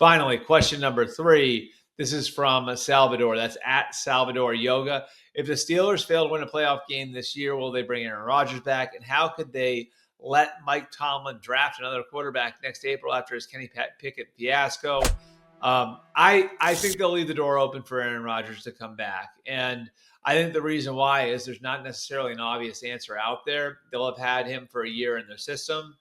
Finally, question number 3. This is from Salvador. That's at Salvador Yoga. If the Steelers fail to win a playoff game this year, will they bring Aaron Rodgers back? And how could they let Mike Tomlin draft another quarterback next April after his Kenny Pickett fiasco? I think they'll leave the door open for Aaron Rodgers to come back. And I think the reason why is there's not necessarily an obvious answer out there. They'll have had him for a year in their system.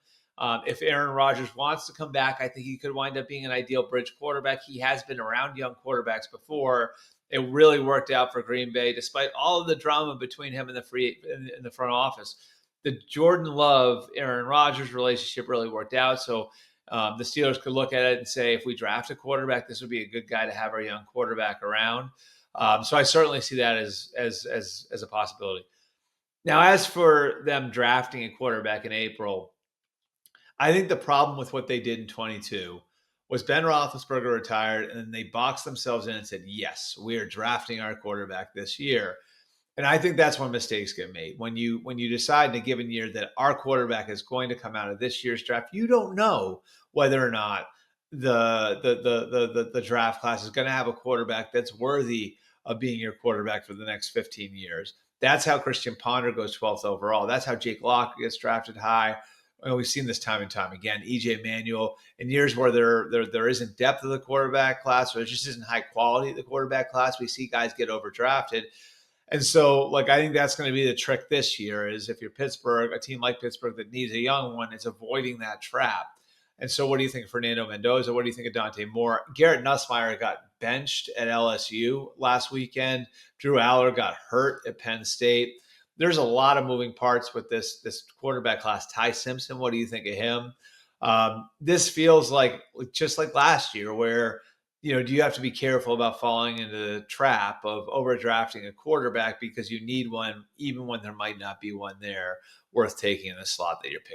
If Aaron Rodgers wants to come back, I think he could wind up being an ideal bridge quarterback. He has been around young quarterbacks before. It really worked out for Green Bay, despite all of the drama between him and in the front office. The Jordan Love, Aaron Rodgers relationship really worked out. So the Steelers could look at it and say, if we draft a quarterback, this would be a good guy to have our young quarterback around. So I certainly see that as a possibility. Now, as for them drafting a quarterback in April, I think the problem with what they did in 22 was Ben Roethlisberger retired, and then they boxed themselves in and said, yes, we are drafting our quarterback this year. And I think that's when mistakes get made. When you decide in a given year that our quarterback is going to come out of this year's draft, you don't know whether or not the draft class is going to have a quarterback that's worthy of being your quarterback for the next 15 years. That's how Christian Ponder goes 12th overall. That's how Jake Locker gets drafted high. We've seen this time and time again. EJ Manuel, in years where there isn't depth of the quarterback class, or there just isn't high quality of the quarterback class, we see guys get overdrafted. And so, I think that's going to be the trick this year is if you're Pittsburgh, a team like Pittsburgh that needs a young one, it's avoiding that trap. And so what do you think of Fernando Mendoza? What do you think of Dante Moore? Garrett Nussmeier got benched at LSU last weekend. Drew Aller got hurt at Penn State. There's a lot of moving parts with this quarterback class. Ty Simpson, what do you think of him? This feels like just like last year where, do you have to be careful about falling into the trap of overdrafting a quarterback because you need one, even when there might not be one there worth taking in the slot that you're picking?